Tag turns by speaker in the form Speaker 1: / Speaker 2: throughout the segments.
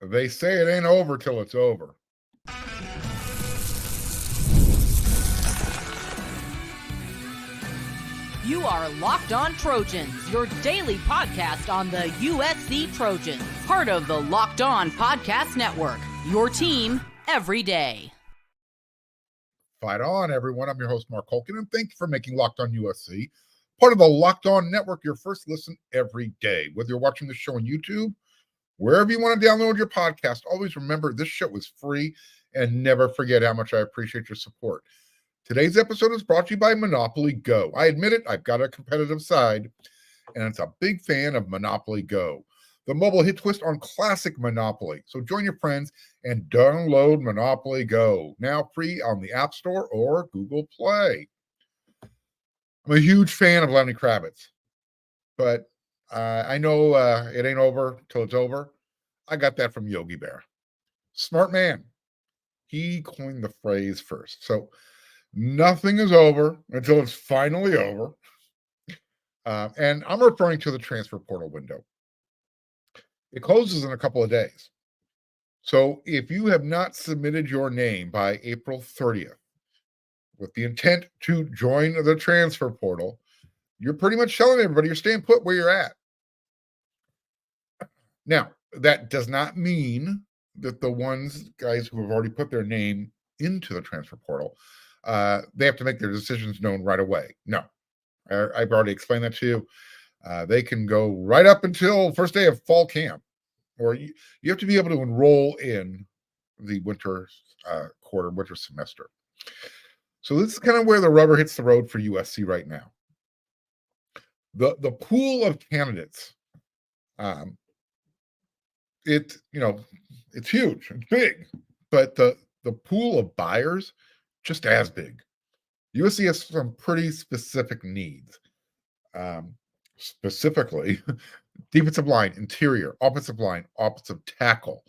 Speaker 1: They say it ain't over till it's over.
Speaker 2: You are Locked On Trojans, your daily podcast on the USC Trojans. Part of the Locked On Podcast Network, your team every day.
Speaker 1: Fight on, everyone. I'm your host, Mark Holkin, and thank you for making Locked On USC part of the Locked On Network, your first listen every day. Whether you're watching the show on YouTube, wherever you want to download your podcast, always remember this show is free, and never forget how much I appreciate your support. Today's episode is brought to you by Monopoly Go. I admit it, I've got a competitive side, and it's a big fan of Monopoly Go, the mobile hit twist on classic Monopoly. So join your friends and download Monopoly Go, now free on the App Store or Google Play. I'm a huge fan of Lenny Kravitz, but I know it ain't over till it's over. I got that from Yogi Bear. Smart man. He coined the phrase first. So nothing is over until it's finally over. And I'm referring to the transfer portal window. It closes in a couple of days. So if you have not submitted your name by April 30th with the intent to join the transfer portal, you're pretty much telling everybody you're staying put where you're at. Now, that does not mean that the guys who have already put their name into the transfer portal, they have to make their decisions known right away. No, I've already explained that to you. They can go right up until first day of fall camp, or you have to be able to enroll in the winter semester. So this is kind of where the rubber hits the road for USC right now. The pool of candidates, it's huge, it's big, but the pool of buyers just as big. USC has some pretty specific needs. Specifically, defensive line, interior, offensive line, offensive tackle.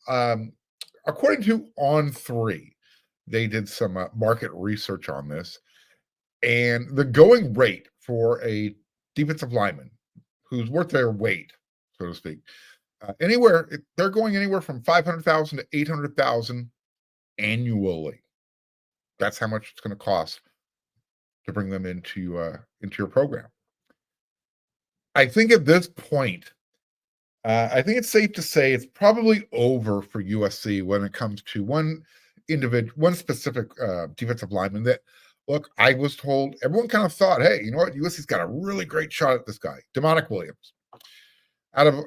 Speaker 1: According to On3, they did some market research on this, and the going rate for a defensive lineman who's worth their weight, so to speak, they're going anywhere from $500,000 to $800,000 annually. That's how much it's going to cost to bring them into your program. I think at this point, I think it's safe to say it's probably over for USC when it comes to one specific defensive lineman that, look, I was told, everyone kind of thought, hey, you know what, USC's got a really great shot at this guy, Demonic Williams.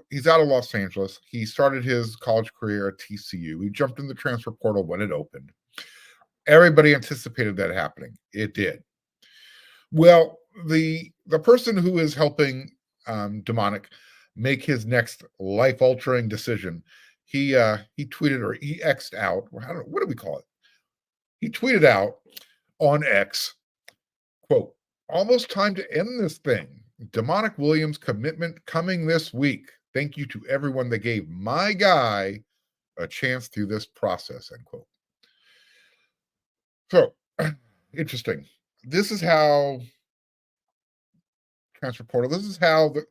Speaker 1: He's out of Los Angeles. He started his college career at TCU. He jumped in the transfer portal when it opened. Everybody anticipated that happening. It did. Well, the person who is helping Demonic make his next life-altering decision, he tweeted, or he X'd out. I don't know, what do we call it? He tweeted out on X, quote, "Almost time to end this thing. Demonic Williams commitment coming this week. Thank you to everyone that gave my guy a chance through this process," end quote. So, interesting. This is how transfer portal, this is how the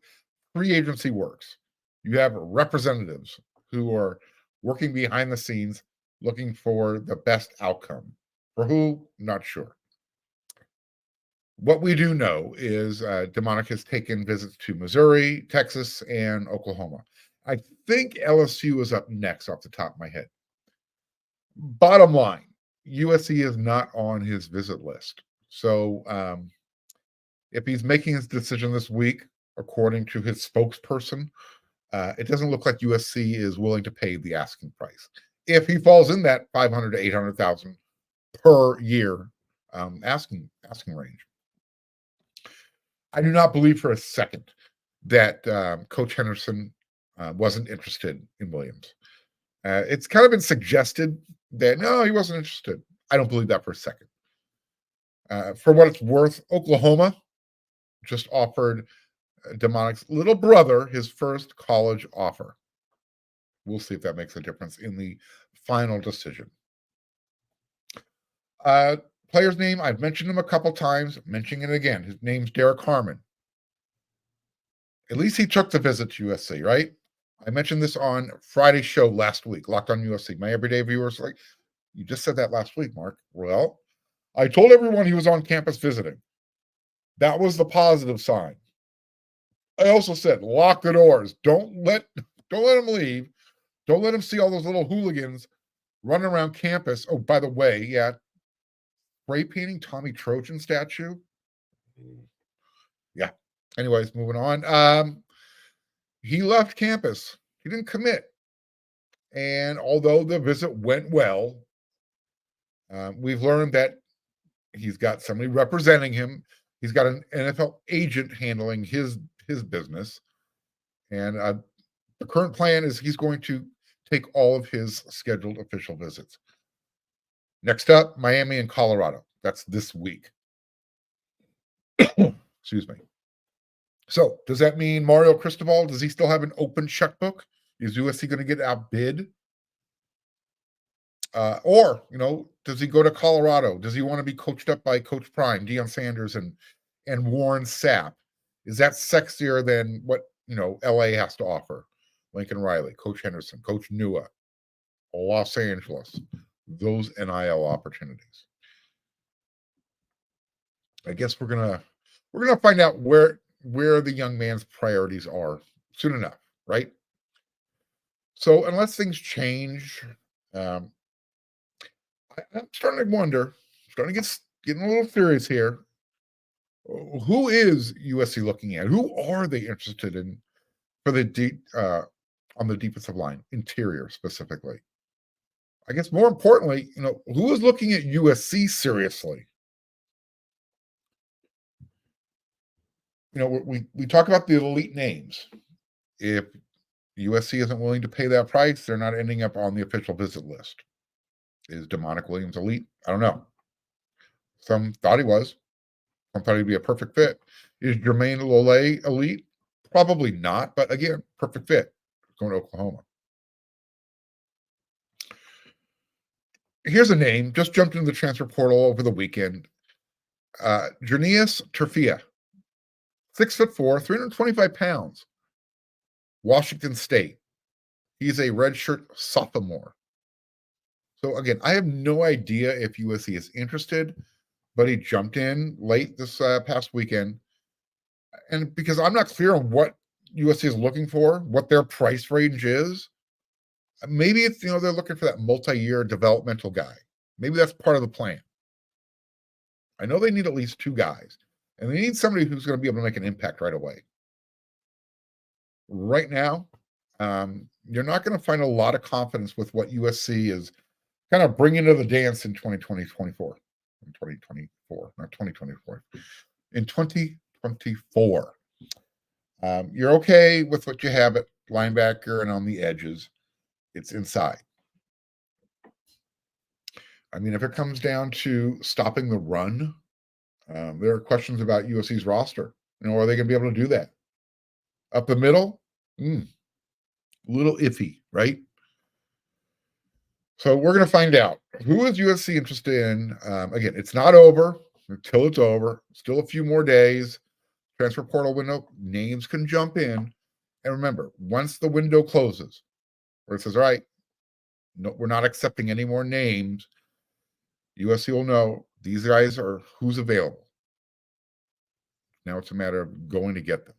Speaker 1: free agency works. You have representatives who are working behind the scenes looking for the best outcome. For who? Not sure. What we do know is Demonic has taken visits to Missouri, Texas, and Oklahoma. I think LSU is up next off the top of my head. Bottom line, USC is not on his visit list. So if he's making his decision this week, according to his spokesperson, it doesn't look like USC is willing to pay the asking price. If he falls in that $500,000 to $800,000 per year asking range. I do not believe for a second that Coach Henderson wasn't interested in Williams. It's kind of been suggested that, no, he wasn't interested. I don't believe that for a second. For what it's worth, Oklahoma just offered Demonic's little brother his first college offer. We'll see if that makes a difference in the final decision. Player's name, I've mentioned him a couple times, mentioning it again. His name's Derek Harmon. At least he took the visit to USC, right? I mentioned this on Friday's show last week, Locked on USC. My everyday viewers are like, you just said that last week, Mark. Well, I told everyone he was on campus visiting. That was the positive sign. I also said, lock the doors. Don't let him leave. Don't let him see all those little hooligans running around campus. Oh, by the way, yeah, spray painting Tommy Trojan statue. Yeah. Anyways, moving on. He left campus. He didn't commit. And although the visit went well, we've learned that he's got somebody representing him. He's got an NFL agent handling his business. And the current plan is he's going to take all of his scheduled official visits. Next up, Miami and Colorado. That's this week. Excuse me. So does that mean Mario Cristobal, does he still have an open checkbook? Is USC going to get outbid? Or, does he go to Colorado? Does he want to be coached up by Coach Prime, Deion Sanders, and Warren Sapp? Is that sexier than what, LA has to offer? Lincoln Riley, Coach Henderson, Coach Nua, Los Angeles, those NIL opportunities. I guess we're gonna find out where the young man's priorities are soon enough, right? So unless things change, I'm starting to wonder, getting a little serious here. Who is USC looking at? Who are they interested in for the on the defensive line, interior specifically? I guess more importantly, who is looking at USC seriously? We talk about the elite names. If USC isn't willing to pay that price, they're not ending up on the official visit list. Is Demonic Williams elite? I don't know. Some thought he was. Some thought he'd be a perfect fit. Is Jermaine Lole elite? Probably not, but again, perfect fit. Going to Oklahoma. Here's a name, just jumped into the transfer portal over the weekend. Jernius Turfia, 6'4", 325 pounds. Washington State. He's a redshirt sophomore. So again, I have no idea if USC is interested, but he jumped in late this past weekend. And because I'm not clear on what USC is looking for, what their price range is, maybe it's, they're looking for that multi-year developmental guy. Maybe that's part of the plan. I know they need at least 2 guys, and they need somebody who's going to be able to make an impact right away. Right now, you're not going to find a lot of confidence with what USC is kind of bringing to the dance in 2024. In 2024. You're okay with what you have at linebacker and on the edges. It's inside. I mean, if it comes down to stopping the run, there are questions about USC's roster. Are they going to be able to do that? Up the middle, a little iffy, right? So we're going to find out. Who is USC interested in? Again, it's not over until it's over. Still a few more days. Transfer portal window, names can jump in. And remember, once the window closes, where it says, all right, no, we're not accepting any more names, USC will know these guys are who's available. Now it's a matter of going to get them.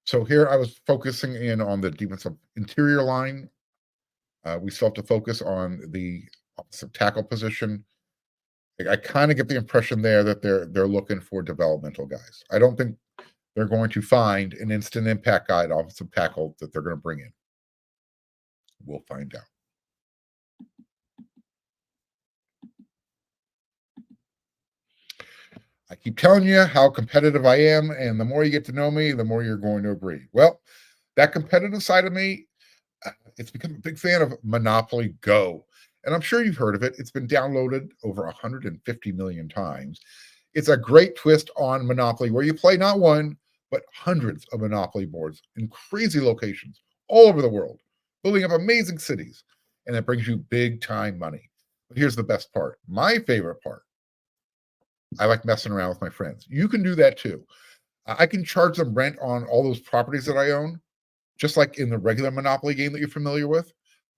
Speaker 1: So here I was focusing in on the defensive interior line. We still have to focus on the offensive tackle position. I kind of get the impression there that they're looking for developmental guys. I don't think they're going to find an instant impact guy at offensive tackle that they're going to bring in. We'll find out. I keep telling you how competitive I am, and the more you get to know me, the more you're going to agree. Well, that competitive side of me, it's become a big fan of Monopoly Go. And I'm sure you've heard of it. It's been downloaded over 150 million times. It's a great twist on Monopoly where you play not one, but hundreds of Monopoly boards in crazy locations all over the world, building up amazing cities. And it brings you big time money. But here's the best part. My favorite part. I like messing around with my friends. You can do that too. I can charge them rent on all those properties that I own. just like in the regular Monopoly game that you're familiar with.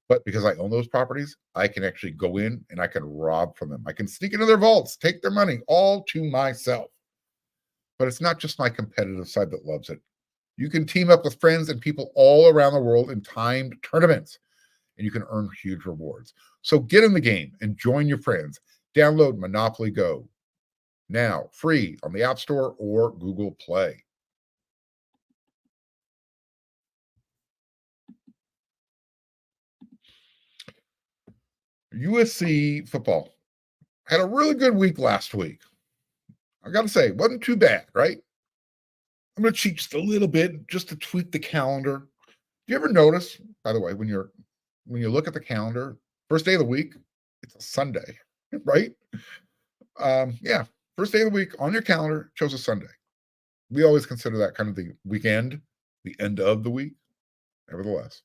Speaker 1: But because I own those properties, I can actually go in and I can rob from them. I can sneak into their vaults, take their money all to myself. But it's not just my competitive side that loves it. You can team up with friends and people all around the world in timed tournaments, and you can earn huge rewards. So get in the game and join your friends. Download Monopoly Go now, free on the App Store or Google Play. USC football had a really good week last week. I got to say, it wasn't too bad, right? I'm going to cheat just a little bit just to tweak the calendar. Do you ever notice, by the way, when you look at the calendar, first day of the week, it's a Sunday, right? Yeah, first day of the week on your calendar shows a Sunday. We always consider that kind of the weekend, the end of the week, nevertheless.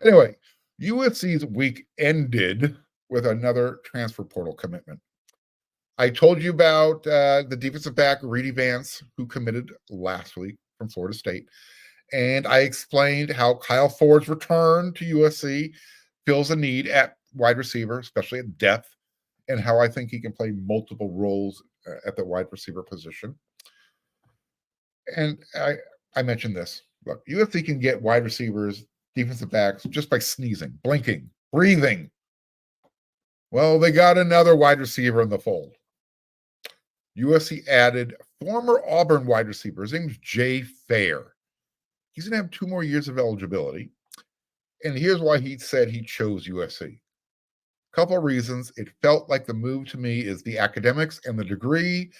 Speaker 1: Anyway, USC's week ended with another transfer portal commitment. I told you about the defensive back, Reedy Vance, who committed last week from Florida State. And I explained how Kyle Ford's return to USC fills a need at wide receiver, especially at depth, and how I think he can play multiple roles at the wide receiver position. And I mentioned this. Look, USC can get wide receivers, defensive backs, just by sneezing, blinking, breathing. Well, they got another wide receiver in the fold. USC added former Auburn wide receiver. His name's Jay Fair. He's going to have 2 more years of eligibility. And here's why he said he chose USC. Couple of reasons. It felt like the move to me is the academics and the degree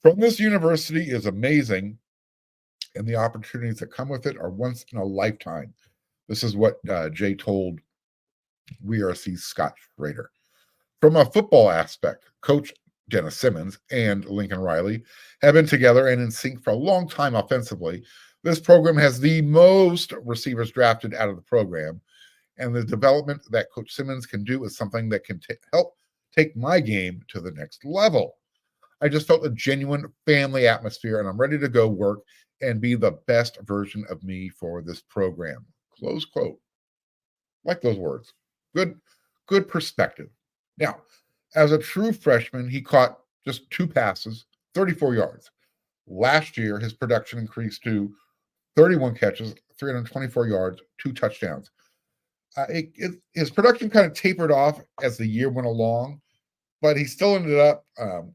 Speaker 1: from this university is amazing. And the opportunities that come with it are once in a lifetime. This is what Jay told WRC's Scott Schrader. From a football aspect, Coach Dennis Simmons and Lincoln Riley have been together and in sync for a long time offensively. This program has the most receivers drafted out of the program, and the development that Coach Simmons can do is something that can help take my game to the next level. I just felt a genuine family atmosphere, and I'm ready to go work and be the best version of me for this program. Close quote. Like those words. Good perspective. Now, as a true freshman, he caught just 2 passes, 34 yards. Last year, his production increased to 31 catches, 324 yards, 2 touchdowns. His production kind of tapered off as the year went along, but he still ended up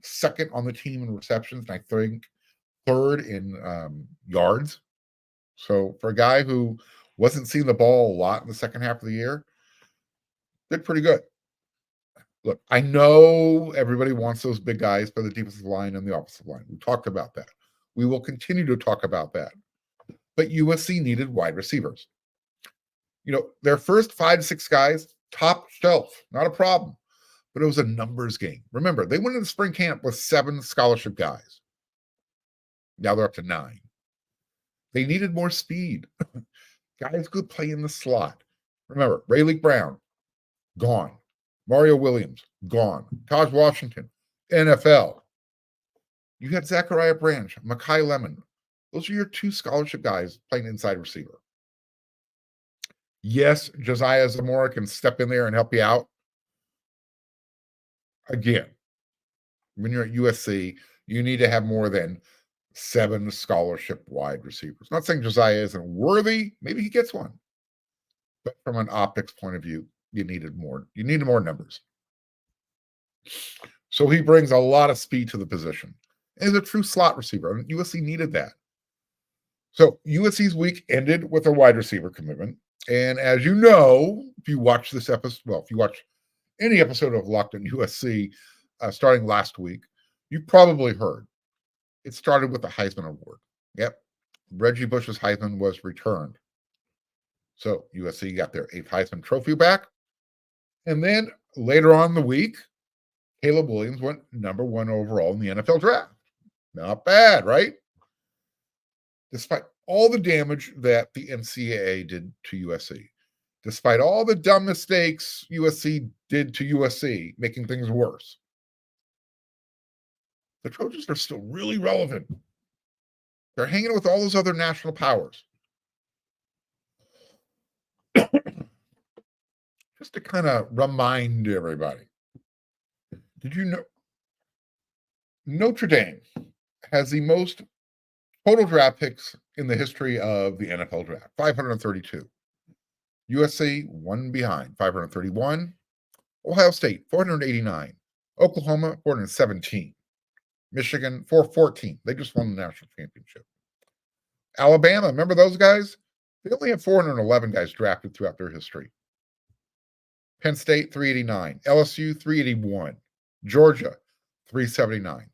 Speaker 1: second on the team in receptions, and I think third in yards. So for a guy who wasn't seeing the ball a lot in the second half of the year, did pretty good. Look, I know everybody wants those big guys for the defensive line and the offensive line. We talked about that. We will continue to talk about that. But USC needed wide receivers. Their first 5 to 6 guys, top shelf, not a problem. But it was a numbers game. Remember, they went into spring camp with 7 scholarship guys. Now they're up to 9. They needed more speed. Guys could play in the slot. Remember, Rayleigh Brown, gone. Mario Williams, gone. Taj Washington, NFL. You had Zachariah Branch, Mekhi Lemon. Those are your 2 scholarship guys playing inside receiver. Yes, Josiah Zamora can step in there and help you out. Again, when you're at USC, you need to have more than 7 scholarship wide receivers. Not saying Josiah isn't worthy. Maybe he gets one. But from an optics point of view, you needed more. You needed more numbers. So he brings a lot of speed to the position. And he's a true slot receiver. And USC needed that. So USC's week ended with a wide receiver commitment. And as you know, if you watch this episode, if you watch any episode of Locked On USC starting last week, you probably heard it started with the Heisman Award. Yep. Reggie Bush's Heisman was returned. So USC got their 8th Heisman Trophy back. And then later on in the week, Caleb Williams went number 1 overall in the NFL draft. Not bad, right? Despite all the damage that the NCAA did to USC, despite all the dumb mistakes USC did to USC, making things worse, the Trojans are still really relevant. They're hanging with all those other national powers. just to kind of remind everybody, did you know Notre Dame has the most total draft picks in the history of the NFL draft? 532. USC, one behind, 531. Ohio State, 489. Oklahoma, 417. Michigan, 414. They just won the national championship. Alabama, remember those guys? They only have 411 guys drafted throughout their history. Penn State, 389. LSU, 381. Georgia, 379.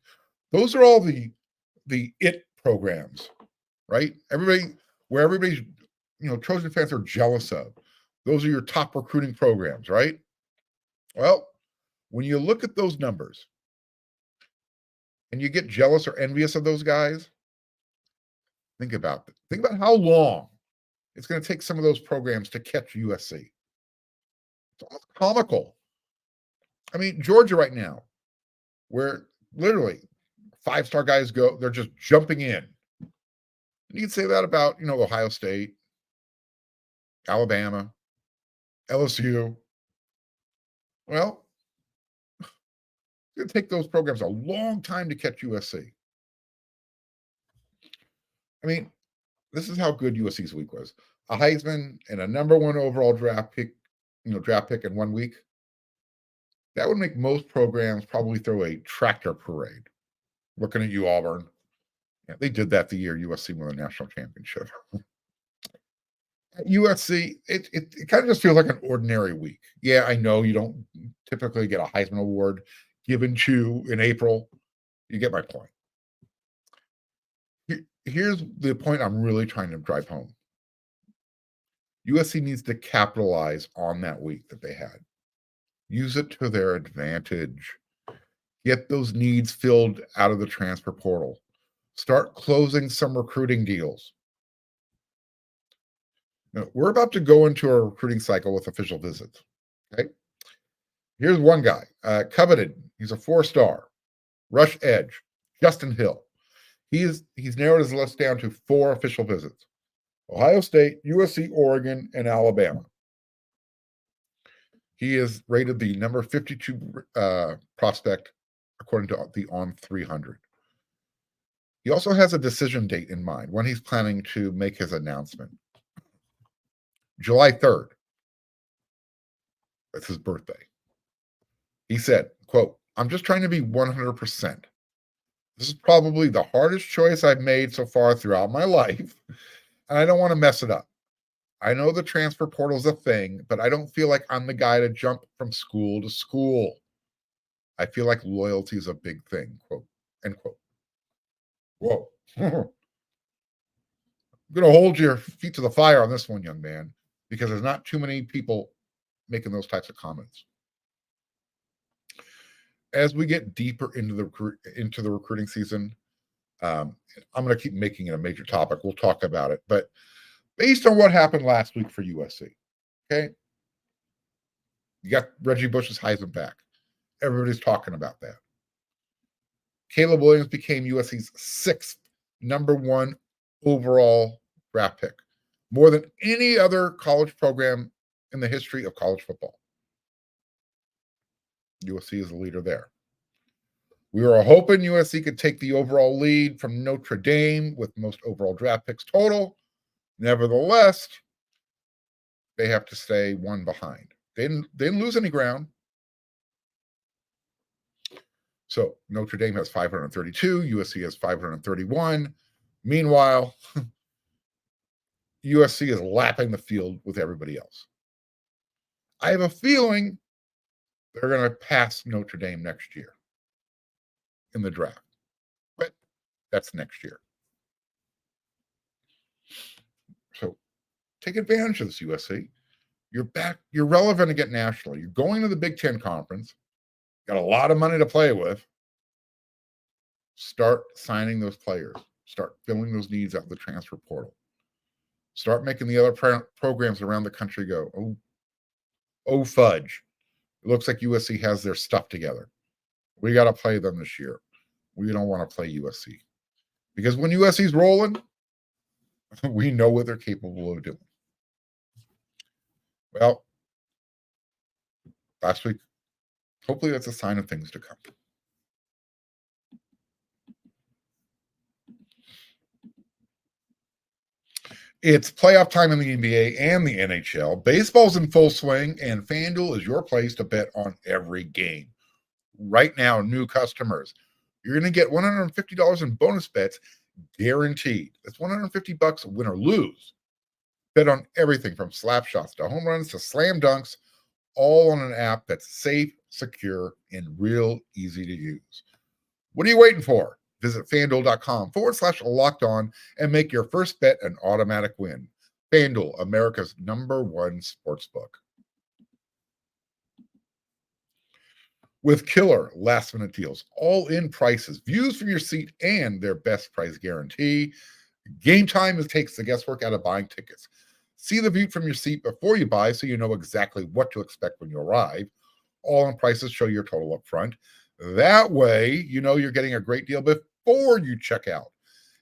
Speaker 1: Those are all the it programs, right? Everybody's, Trojan fans are jealous of. Those are your top recruiting programs, right? Well, when you look at those numbers and you get jealous or envious of those guys, think about it. Think about how long it's going to take some of those programs to catch USC. It's almost comical. I mean, Georgia right now, where literally 5-star guys go, they're just jumping in. And you can say that about, Ohio State, Alabama, LSU. Well, it's going to take those programs a long time to catch USC. I mean, this is how good USC's week was. A Heisman and a number 1 overall draft pick in 1 week. That would make most programs probably throw a tractor parade. Looking at you, Auburn. Yeah, they did that the year USC won the national championship. At USC, it kind of just feels like an ordinary week. Yeah, I know you don't typically get a Heisman Award given to you in April. You get my point. Here's the point I'm really trying to drive home. USC needs to capitalize on that week that they had. Use it to their advantage. Get those needs filled out of the transfer portal. Start closing some recruiting deals. Now, we're about to go into a recruiting cycle with official visits. Okay. Here's one guy, coveted. He's a 4-star, rush edge, Justin Hill. He's narrowed his list down to 4 official visits: Ohio State, USC, Oregon, and Alabama. He is rated the number 52 prospect according to the On 300. He also has a decision date in mind when he's planning to make his announcement. July 3rd. That's his birthday. He said, quote, "I'm just trying to be 100%. This is probably the hardest choice I've made so far throughout my life, and I don't want to mess it up. I know the transfer portal is a thing, but I don't feel like I'm the guy to jump from school to school. I feel like loyalty is a big thing," quote, end quote. Whoa. I'm going to hold your feet to the fire on this one, young man, because there's not too many people making those types of comments. As we get deeper into the recruiting season, I'm going to keep making it a major topic. We'll talk about it. But based on what happened last week for USC, okay, you got Reggie Bush's Heisman back. Everybody's talking about that. Caleb Williams became USC's 6th number 1 overall draft pick, more than any other college program in the history of college football. USC is the leader there. We were hoping USC could take the overall lead from Notre Dame with most overall draft picks total. Nevertheless, they have to stay 1 behind. They didn't lose any ground. So Notre Dame has 532, USC has 531. Meanwhile, USC is lapping the field with everybody else. I have a feeling they're going to pass Notre Dame next year in the draft. But that's next year. So take advantage of this, USC. You're back. You're relevant again nationally. You're going to the Big Ten Conference. Got a lot of money to play with. Start signing those players. Start filling those needs out of the transfer portal. Start making the other programs around the country go, oh, fudge. It looks like USC has their stuff together. We got to play them this year. We don't want to play USC. Because when USC's rolling, we know what they're capable of doing. Well, last week. Hopefully that's a sign of things to come. It's playoff time in the NBA and the NHL. Baseball's in full swing, and FanDuel is your place to bet on every game. Right now, new customers, you're going to get $150 in bonus bets guaranteed. That's $150 win or lose. Bet on everything from slap shots to home runs to slam dunks, all on an app that's safe, secure, and real easy to use. What are you waiting for? Visit FanDuel.com/locked-on and make your first bet an automatic win. FanDuel, America's #1 sportsbook. With killer last-minute deals, all-in prices, views from your seat, and their best price guarantee, Game Time takes the guesswork out of buying tickets. See the view from your seat before you buy so you know exactly what to expect when you arrive. All-in prices show your total up front. That way, you know you're getting a great deal before you check out,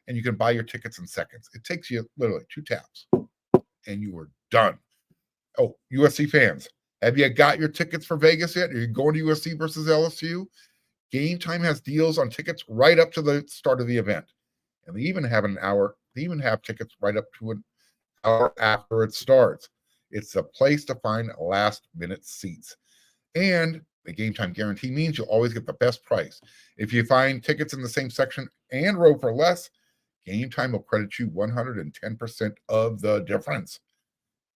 Speaker 1: and you can buy your tickets in seconds. It takes you literally 2 taps, and you are done. Oh, USC fans, have you got your tickets for Vegas yet? Are you going to USC versus LSU? Game Time has deals on tickets right up to the start of the event, and they even have tickets right up to an hour after it starts. It's a place to find last-minute seats, and the Game Time guarantee means you'll always get the best price. If you find tickets in the same section and row for less, Game Time will credit you 110% of the difference.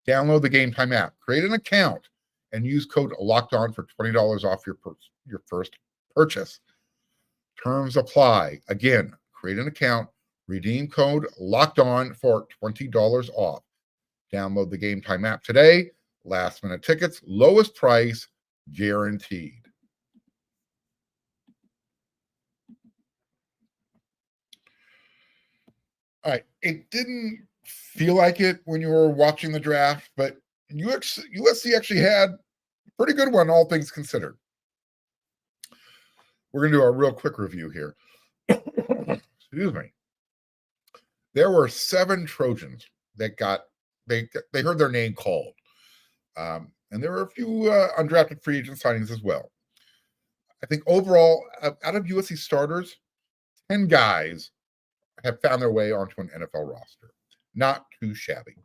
Speaker 1: Download the Game Time app, create an account, and use code LOCKEDON for $20 off your first purchase. Terms apply. Again, create an account, redeem code LOCKEDON for $20 off. Download the Game Time app today. Last minute tickets, lowest price, guaranteed. All right. It didn't feel like it when you were watching the draft, but USC actually had a pretty good one, all things considered. We're going to do a real quick review here. Excuse me. There were 7 Trojans that they heard their name called. And there were a few undrafted free agent signings as well. I think overall, out of USC starters, 10 guys have found their way onto an NFL roster. Not too shabby.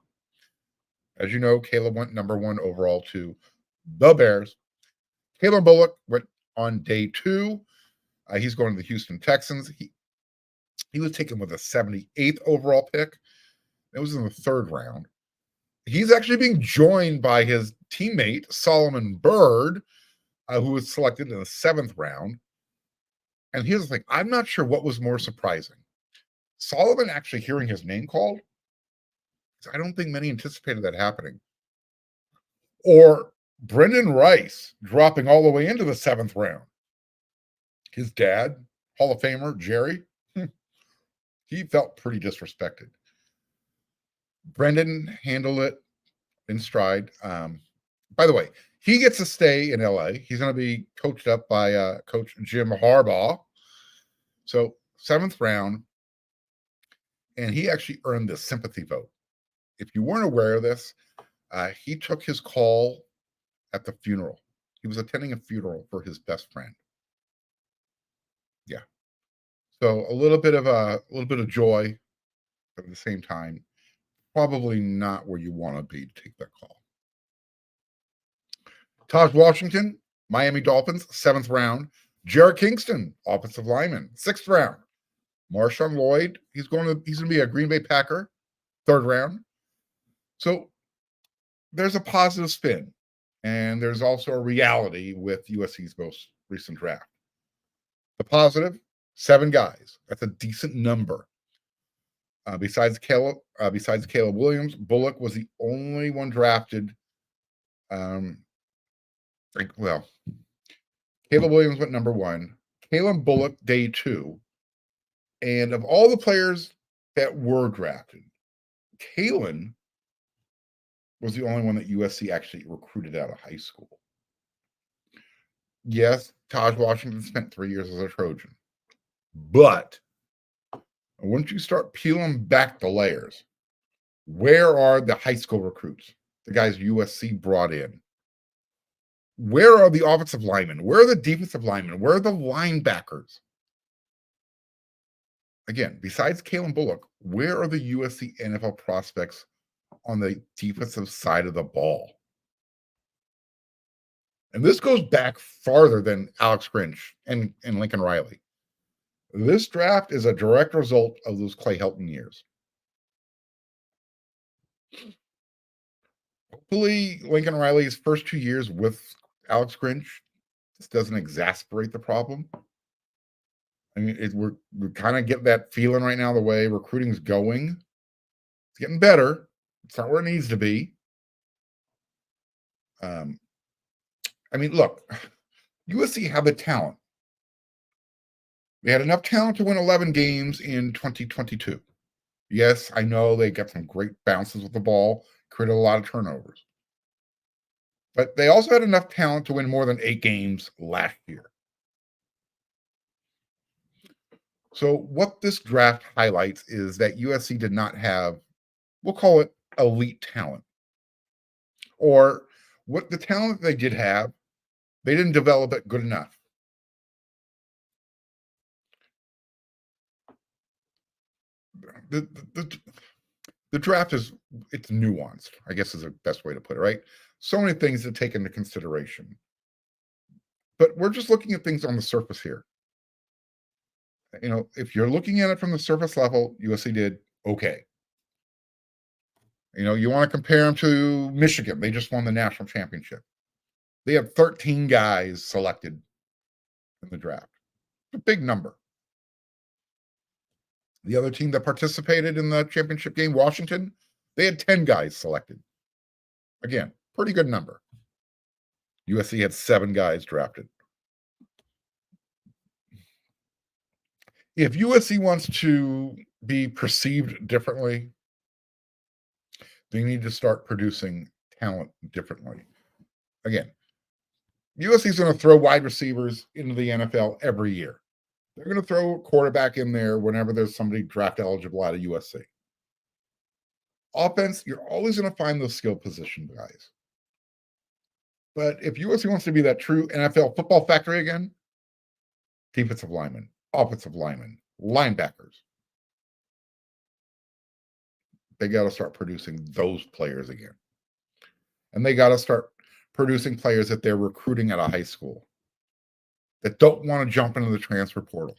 Speaker 1: As you know, Caleb went #1 overall to the Bears. Caleb Bullock went on day 2. He's going to the Houston Texans. He was taken with a 78th overall pick. It was in the 3rd round. He's actually being joined by his teammate, Solomon Byrd, who was selected in the 7th round. And here's the thing. I'm not sure what was more surprising. Solomon actually hearing his name called. I don't think many anticipated that happening. Or Brendan Rice dropping all the way into the 7th round. His dad, Hall of Famer, Jerry, he felt pretty disrespected. Brendan handled it in stride. By the way, he gets to stay in LA. He's going to be coached up by Coach Jim Harbaugh. So 7th round, and he actually earned the sympathy vote. If you weren't aware of this, he took his call at the funeral. He was attending a funeral for his best friend. Yeah. So a little bit of joy, but at the same time, probably not where you want to be to take that call. Taj Washington, Miami Dolphins, 7th round. Jarrett Kingston, offensive lineman, 6th round. Marshawn Lloyd, he's going to be a Green Bay Packer, 3rd round. So there's a positive spin, and there's also a reality with USC's most recent draft. The positive, 7 guys. That's a decent number. Besides Caleb Williams, Bullock was the only one drafted. Caleb Williams went #1. Caleb Bullock, day 2. And of all the players that were drafted, Kalen was the only one that USC actually recruited out of high school. Yes, Taj Washington spent 3 years as a Trojan. But once you start peeling back the layers, where are the high school recruits? The guys USC brought in. where are the offensive linemen? Where are the defensive linemen? Where are the linebackers? Again, besides Kalen Bullock, where are the USC NFL prospects on the defensive side of the ball? And this goes back farther than Alex Grinch and Lincoln Riley. This draft is a direct result of those Clay Helton years. Hopefully, Lincoln Riley's first 2 years with Alex Grinch, this doesn't exasperate the problem. I mean, we're kind of getting that feeling right now, the way recruiting's going. It's getting better. It's not where it needs to be. I mean, look, USC had the talent. They had enough talent to win 11 games in 2022. Yes, I know they got some great bounces with the ball, created a lot of turnovers. But they also had enough talent to win more than 8 games last year. So what this draft highlights is that USC did not have, we'll call it elite talent. Or what the talent they did have, they didn't develop it good enough. The draft it's nuanced, I guess is the best way to put it, right? So many things to take into consideration. But we're just looking at things on the surface here. You know, if you're looking at it from the surface level, USC did okay. You know, you want to compare them to Michigan. They just won the national championship. They have 13 guys selected in the draft. A big number. The other team that participated in the championship game, Washington, they had 10 guys selected. Again, pretty good number. USC had 7 guys drafted. If USC wants to be perceived differently, they need to start producing talent differently. Again, USC is going to throw wide receivers into the NFL every year. They're going to throw a quarterback in there whenever there's somebody draft eligible out of USC. Offense, you're always going to find those skill position guys. But if USC wants to be that true NFL football factory again, defensive linemen, offensive linemen, linebackers, they got to start producing those players again. And they got to start producing players that they're recruiting out of high school that don't want to jump into the transfer portal.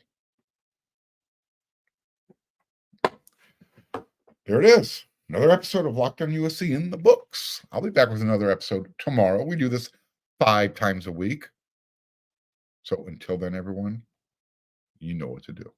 Speaker 1: There it is. Another episode of Locked On USC in the books. I'll be back with another episode tomorrow. We do this 5 times a week. So until then, everyone, you know what to do.